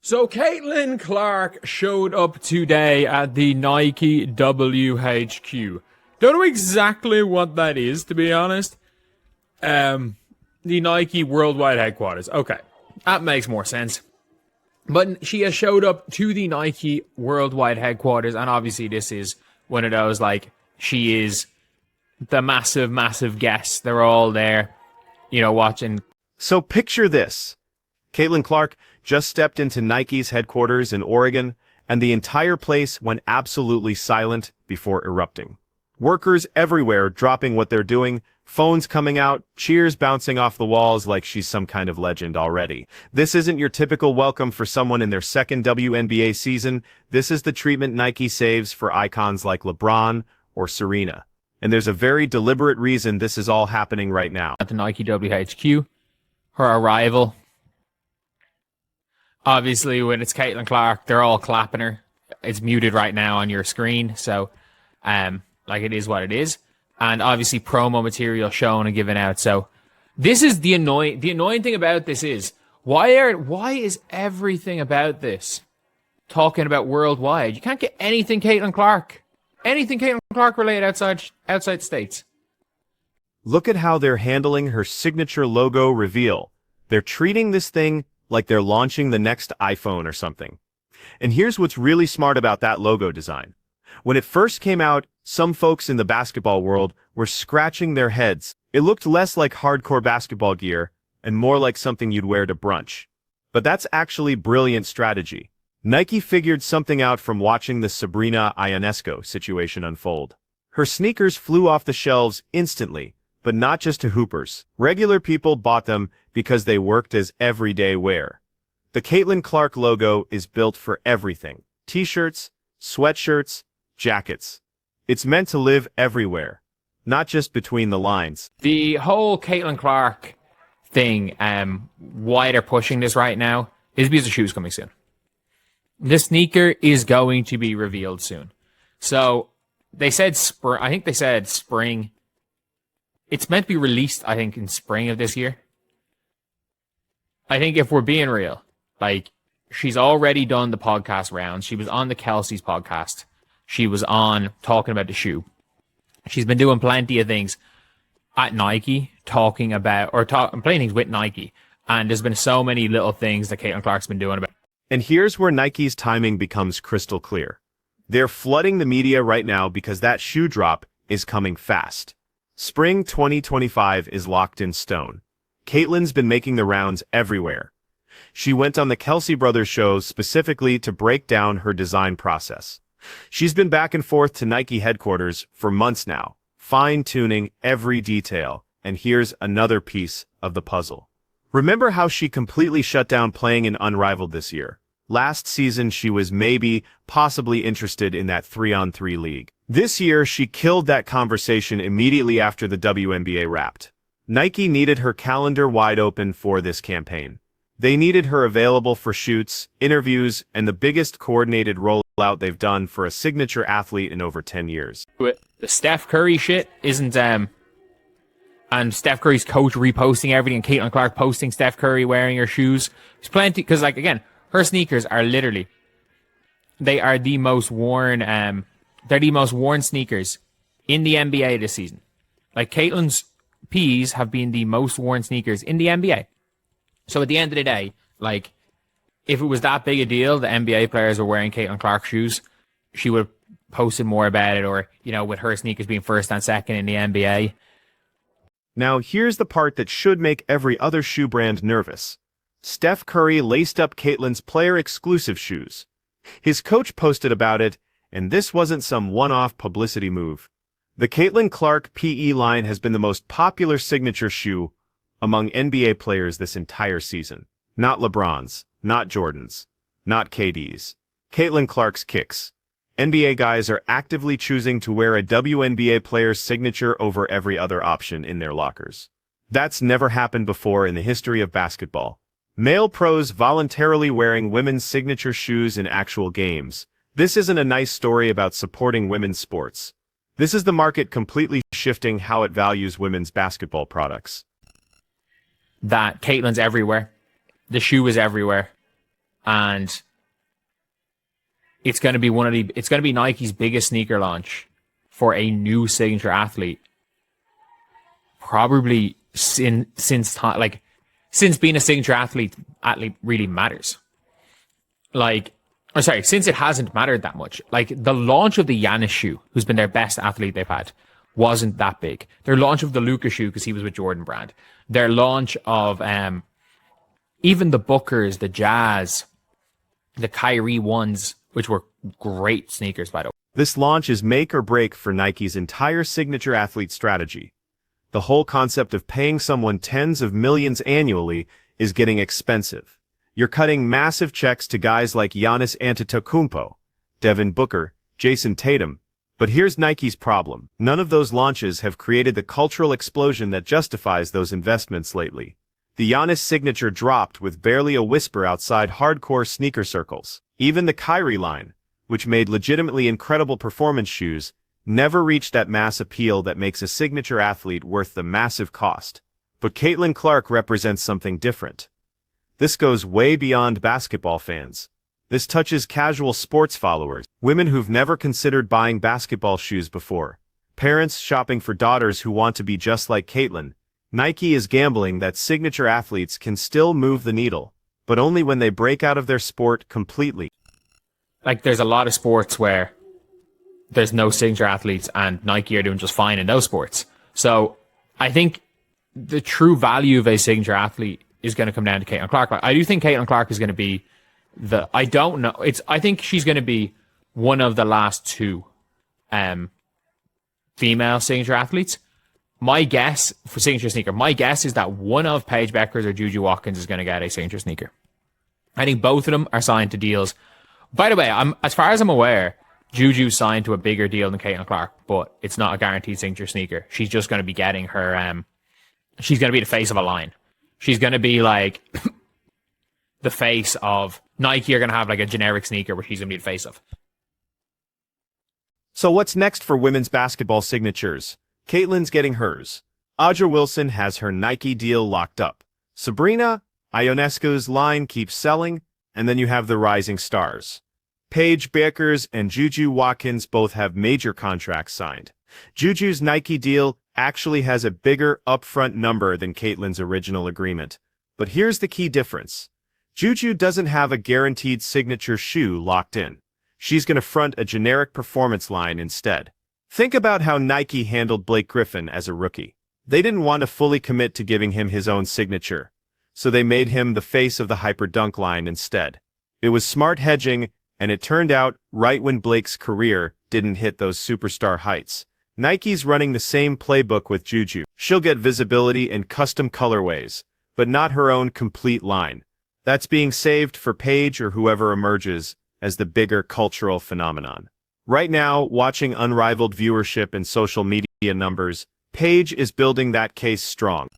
So Caitlin Clark showed up today at the Nike WHQ. Don't know exactly what that is, to be honest. The Nike Worldwide Headquarters. Okay, that makes more sense. But she has showed up to the Nike Worldwide Headquarters, and obviously this is one of those, like, she is the massive, massive guest. They're all there, watching. So picture this. Caitlin Clark just stepped into Nike's headquarters in Oregon, and the entire place went absolutely silent before erupting. Workers everywhere dropping what they're doing, phones coming out, cheers bouncing off the walls like she's some kind of legend already. This isn't your typical welcome for someone in their second WNBA season. This is the treatment Nike saves for icons like LeBron or Serena. And there's a very deliberate reason this is all happening right now. At the Nike WHQ, her arrival. Obviously, when it's Caitlin Clark, they're all clapping her. It's muted right now on your screen, so it is what it is. And obviously, promo material shown and given out. So this is the annoying thing about this is why is everything about this talking about worldwide? You can't get anything Caitlin Clark related outside states. Look at how they're handling her signature logo reveal. They're treating this thing like they're launching the next iPhone or something. And here's what's really smart about that logo design. When it first came out, some folks in the basketball world were scratching their heads. It looked less like hardcore basketball gear and more like something you'd wear to brunch. But that's actually brilliant strategy. Nike figured something out from watching the Sabrina Ionesco situation unfold. Her sneakers flew off the shelves instantly, but not just to hoopers. Regular people bought them because they worked as everyday wear. The Caitlin Clark logo is built for everything. T-shirts, sweatshirts, jackets. It's meant to live everywhere, not just between the lines. The whole Caitlin Clark thing, why they're pushing this right now, is because the shoe's coming soon. The sneaker is going to be revealed soon. So, they said spring. I think they said spring. It's meant to be released, I think, in spring of this year. I think if we're being real, she's already done the podcast rounds. She was on the Kelsey's podcast. She was on talking about the shoe. She's been doing plenty of things at Nike, playing things with Nike. And there's been so many little things that Caitlin Clark's been doing about. And here's where Nike's timing becomes crystal clear. They're flooding the media right now because that shoe drop is coming fast. Spring 2025 is locked in stone. Caitlin's been making the rounds everywhere. She went on the Kelsey Brothers shows specifically to break down her design process. She's been back and forth to Nike headquarters for months now, fine-tuning every detail. And here's another piece of the puzzle. Remember how she completely shut down playing in Unrivaled this year? Last season, she was possibly interested in that 3-on-3 league. This year, she killed that conversation immediately after the WNBA wrapped. Nike needed her calendar wide open for this campaign. They needed her available for shoots, interviews, and the biggest coordinated rollout they've done for a signature athlete in over 10 years. The Steph Curry shit isn't, and Steph Curry's coach reposting everything, and Caitlin Clark posting Steph Curry wearing her shoes. There's plenty, because, again, her sneakers are they are the most worn, they're the most worn sneakers in the NBA this season. Caitlin's P's have been the most worn sneakers in the NBA. So at the end of the day, if it was that big a deal, the NBA players were wearing Caitlin Clark shoes, she would have posted more about it, or, with her sneakers being first and second in the NBA. Now, here's the part that should make every other shoe brand nervous. Steph Curry laced up Caitlin's player-exclusive shoes. His coach posted about it, and this wasn't some one-off publicity move. The Caitlin Clark PE line has been the most popular signature shoe among NBA players this entire season. Not LeBron's, not Jordan's, not KD's. Caitlin Clark's kicks. NBA guys are actively choosing to wear a WNBA player's signature over every other option in their lockers. That's never happened before in the history of basketball. Male pros voluntarily wearing women's signature shoes in actual games. This isn't a nice story about supporting women's sports. This is the market completely shifting how it values women's basketball products. That Caitlin's everywhere. The shoe is everywhere. and it's going to be Nike's biggest sneaker launch for a new signature athlete, probably since being a signature athlete really matters. Since it hasn't mattered that much. Like, the launch of the Giannis shoe, who's been their best athlete they've had, wasn't that big. Their launch of the Luka shoe, because he was with Jordan Brand. Their launch of even the Bookers, the Jazz, the Kyrie ones, which were great sneakers, by the way. This launch is make or break for Nike's entire signature athlete strategy. The whole concept of paying someone tens of millions annually is getting expensive. You're cutting massive checks to guys like Giannis Antetokounmpo, Devin Booker, Jason Tatum. But here's Nike's problem. None of those launches have created the cultural explosion that justifies those investments lately. The Giannis signature dropped with barely a whisper outside hardcore sneaker circles. Even the Kyrie line, which made legitimately incredible performance shoes, never reached that mass appeal that makes a signature athlete worth the massive cost. But Caitlin Clark represents something different. This goes way beyond basketball fans. This touches casual sports followers, women who've never considered buying basketball shoes before, parents shopping for daughters who want to be just like Caitlin. Nike is gambling that signature athletes can still move the needle, but only when they break out of their sport completely. Like, there's a lot of sports where there's no signature athletes and Nike are doing just fine in those sports. So I think the true value of a signature athlete is going to come down to Caitlin Clark. I do think Caitlin Clark is going to be I think she's going to be one of the last two female signature athletes. My guess for signature sneaker, is that one of Paige Beckers or Juju Watkins is going to get a signature sneaker. I think both of them are signed to deals. By the way, as far as I'm aware, Juju signed to a bigger deal than Caitlin Clark, but it's not a guaranteed signature sneaker. She's just going to be getting her, she's going to be the face of a line. She's going to be like the face of Nike are going to have like a generic sneaker where she's going to be the face of. So what's next for women's basketball signatures? Caitlin's getting hers. Aja Wilson has her Nike deal locked up. Sabrina Ionescu's line keeps selling, and then you have the rising stars. Paige Beckers and Juju Watkins both have major contracts signed. Juju's Nike deal actually has a bigger upfront number than Caitlin's original agreement. But here's the key difference. Juju doesn't have a guaranteed signature shoe locked in. She's going to front a generic performance line instead. Think about how Nike handled Blake Griffin as a rookie. They didn't want to fully commit to giving him his own signature, so they made him the face of the Hyper Dunk line instead. It was smart hedging, and it turned out right when Blake's career didn't hit those superstar heights. Nike's running the same playbook with Juju. She'll get visibility in custom colorways, but not her own complete line. That's being saved for Paige or whoever emerges as the bigger cultural phenomenon. Right now, watching unrivaled viewership and social media numbers, Paige is building that case strong.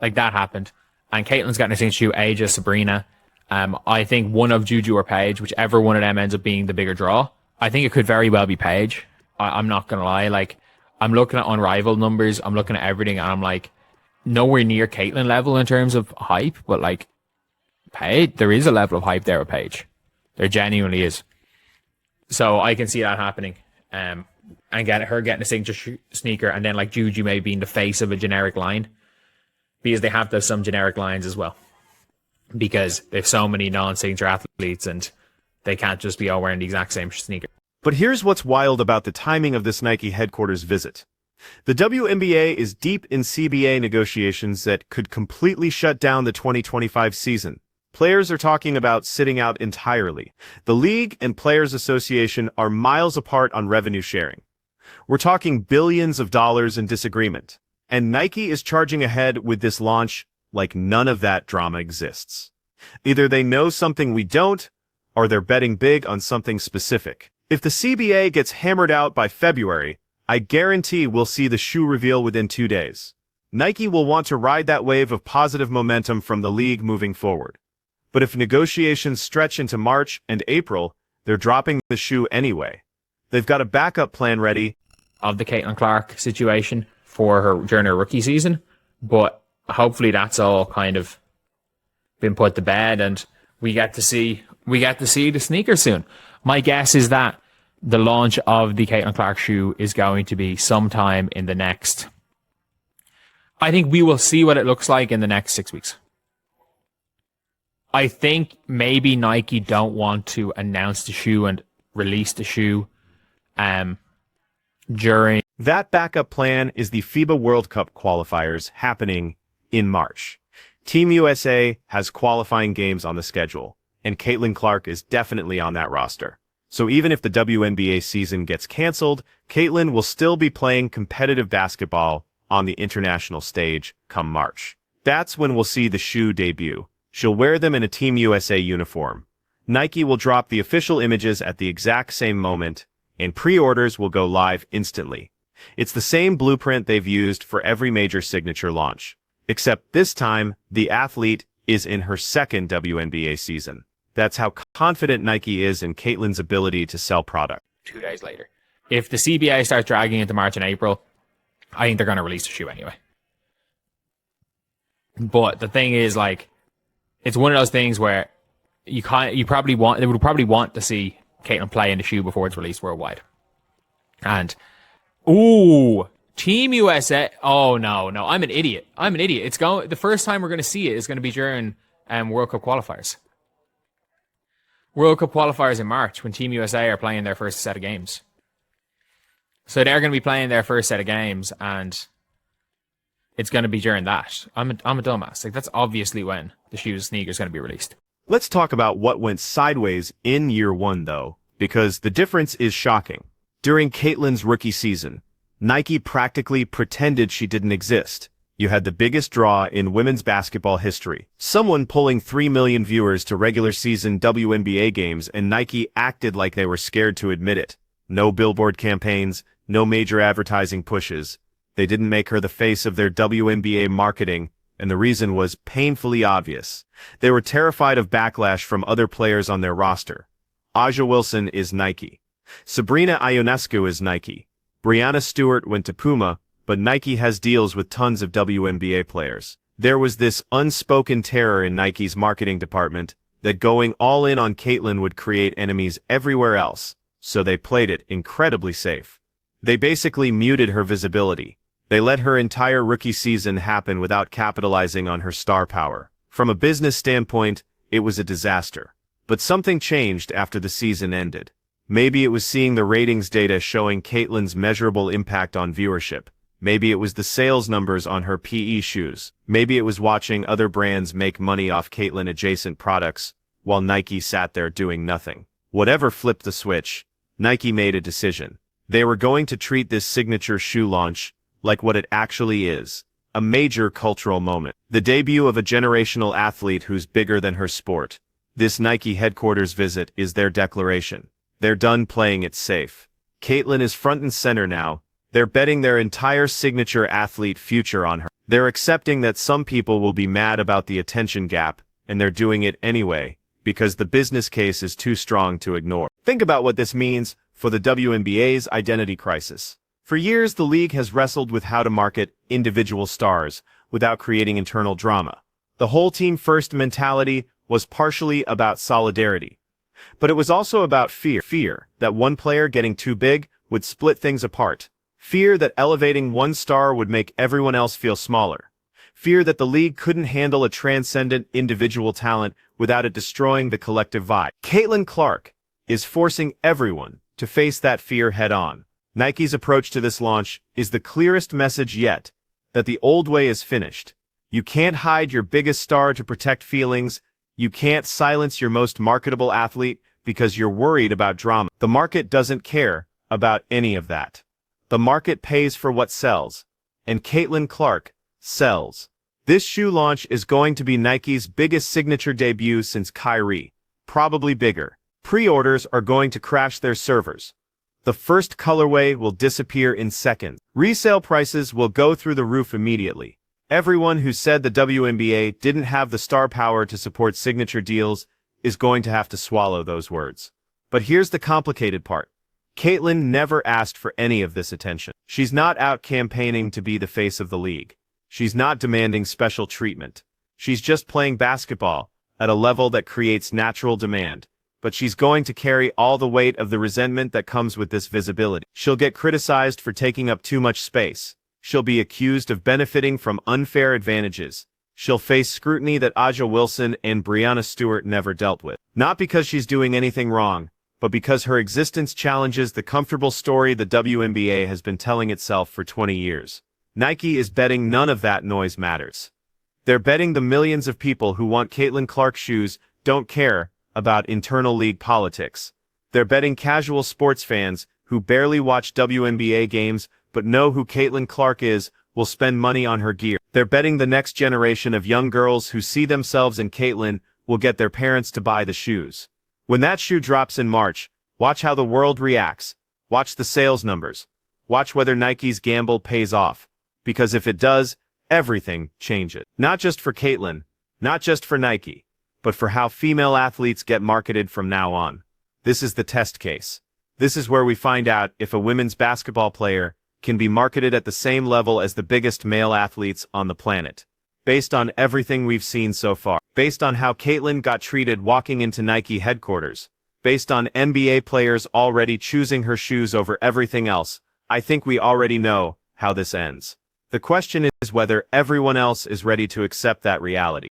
Like, that happened. And Caitlin's gotten a signature shoe, Aja, Sabrina. I think one of Juju or Paige, whichever one of them ends up being the bigger draw. I think it could very well be Paige. I'm not going to lie. Like, I'm looking at unrivaled numbers. I'm looking at everything, and I'm like, nowhere near Caitlin level in terms of hype, but like, Paige, there is a level of hype there with Paige. There genuinely is. So I can see that happening. And her getting a signature sneaker, and then like Juju maybe being the face of a generic line, because they have some generic lines as well. Because there's so many non-signature athletes, and they can't just be all wearing the exact same sneaker. But here's what's wild about the timing of this Nike headquarters visit. The WNBA is deep in CBA negotiations that could completely shut down the 2025 season. Players are talking about sitting out entirely. The league and Players Association are miles apart on revenue sharing. We're talking billions of dollars in disagreement. And Nike is charging ahead with this launch like none of that drama exists. Either they know something we don't, or they're betting big on something specific. If the CBA gets hammered out by February, I guarantee we'll see the shoe reveal within 2 days. Nike will want to ride that wave of positive momentum from the league moving forward. But if negotiations stretch into March and April, they're dropping the shoe anyway. They've got a backup plan ready. Of the Caitlin Clark situation for her during her rookie season, but hopefully that's all kind of been put to bed, and we get to see we get to see the sneaker soon. My guess is that the launch of the Caitlin Clark shoe is going to be sometime in the next. I think we will see what it looks like in the next 6 weeks. I think maybe Nike don't want to announce the shoe and release the shoe during. That backup plan is the FIBA World Cup qualifiers happening in March. Team USA has qualifying games on the schedule, and Caitlin Clark is definitely on that roster. So even if the WNBA season gets canceled, Caitlin will still be playing competitive basketball on the international stage come March. That's when we'll see the shoe debut. She'll wear them in a Team USA uniform. Nike will drop the official images at the exact same moment, and pre-orders will go live instantly. It's the same blueprint they've used for every major signature launch. Except this time, the athlete is in her second WNBA season. That's how confident Nike is in Caitlin's ability to sell product. 2 days later. If the CBA starts dragging into March and April, I think they're going to release the shoe anyway. But the thing is, like, it's one of those things where they would probably want to see Caitlin play in the shoe before it's released worldwide. And, Team USA. Oh, no, I'm an idiot. The first time we're going to see it is going to be during World Cup qualifiers. World Cup qualifiers in March when Team USA are playing their first set of games. So they're going to be playing their first set of games, and it's going to be during that. I'm a dumbass. Like, that's obviously when the sneaker is going to be released. Let's talk about what went sideways in year one, though, because the difference is shocking. During Caitlin's rookie season, Nike practically pretended she didn't exist. You had the biggest draw in women's basketball history. Someone pulling 3 million viewers to regular season WNBA games, and Nike acted like they were scared to admit it. No billboard campaigns, no major advertising pushes. They didn't make her the face of their WNBA marketing, and the reason was painfully obvious. They were terrified of backlash from other players on their roster. Aja Wilson is Nike. Sabrina Ionescu is Nike. Breanna Stewart went to Puma, but Nike has deals with tons of WNBA players. There was this unspoken terror in Nike's marketing department that going all in on Caitlin would create enemies everywhere else, so they played it incredibly safe. They basically muted her visibility. They let her entire rookie season happen without capitalizing on her star power. From a business standpoint, it was a disaster. But something changed after the season ended. Maybe it was seeing the ratings data showing Caitlin's measurable impact on viewership. Maybe it was the sales numbers on her PE shoes. Maybe it was watching other brands make money off Caitlin-adjacent products, while Nike sat there doing nothing. Whatever flipped the switch, Nike made a decision. They were going to treat this signature shoe launch like what it actually is, a major cultural moment. The debut of a generational athlete who's bigger than her sport. This Nike headquarters visit is their declaration. They're done playing it safe. Caitlin is front and center now. They're betting their entire signature athlete future on her. They're accepting that some people will be mad about the attention gap, and they're doing it anyway, because the business case is too strong to ignore. Think about what this means for the WNBA's identity crisis. For years, the league has wrestled with how to market individual stars without creating internal drama. The whole team-first mentality was partially about solidarity. But it was also about fear that one player getting too big would split things apart. Fear that elevating one star would make everyone else feel smaller. Fear that the league couldn't handle a transcendent individual talent without it destroying the collective vibe. Caitlin Clark is forcing everyone to face that fear head-on. Nike's approach to this launch is the clearest message yet, that the old way is finished. You can't hide your biggest star to protect feelings. You can't silence your most marketable athlete because you're worried about drama. The market doesn't care about any of that. The market pays for what sells, and Caitlin Clark sells. This shoe launch is going to be Nike's biggest signature debut since Kyrie, probably bigger. Pre-orders are going to crash their servers. The first colorway will disappear in seconds. Resale prices will go through the roof immediately. Everyone who said the WNBA didn't have the star power to support signature deals is going to have to swallow those words. But here's the complicated part. Caitlin never asked for any of this attention. She's not out campaigning to be the face of the league. She's not demanding special treatment. She's just playing basketball at a level that creates natural demand. but she's going to carry all the weight of the resentment that comes with this visibility. She'll get criticized for taking up too much space. She'll be accused of benefiting from unfair advantages. She'll face scrutiny that Aja Wilson and Breanna Stewart never dealt with. Not because she's doing anything wrong, but because her existence challenges the comfortable story the WNBA has been telling itself for 20 years. Nike is betting none of that noise matters. They're betting the millions of people who want Caitlin Clark shoes don't care about internal league politics. They're betting casual sports fans who barely watch WNBA games but know who Caitlin Clark is will spend money on her gear. They're betting the next generation of young girls who see themselves in Caitlin will get their parents to buy the shoes. When that shoe drops in March, watch how the world reacts. Watch the sales numbers. Watch whether Nike's gamble pays off. Because if it does, everything changes. Not just for Caitlin, not just for Nike, but for how female athletes get marketed from now on. This is the test case. This is where we find out if a women's basketball player can be marketed at the same level as the biggest male athletes on the planet. Based on everything we've seen so far. Based on how Caitlin got treated walking into Nike headquarters. Based on NBA players already choosing her shoes over everything else, I think we already know how this ends. The question is whether everyone else is ready to accept that reality.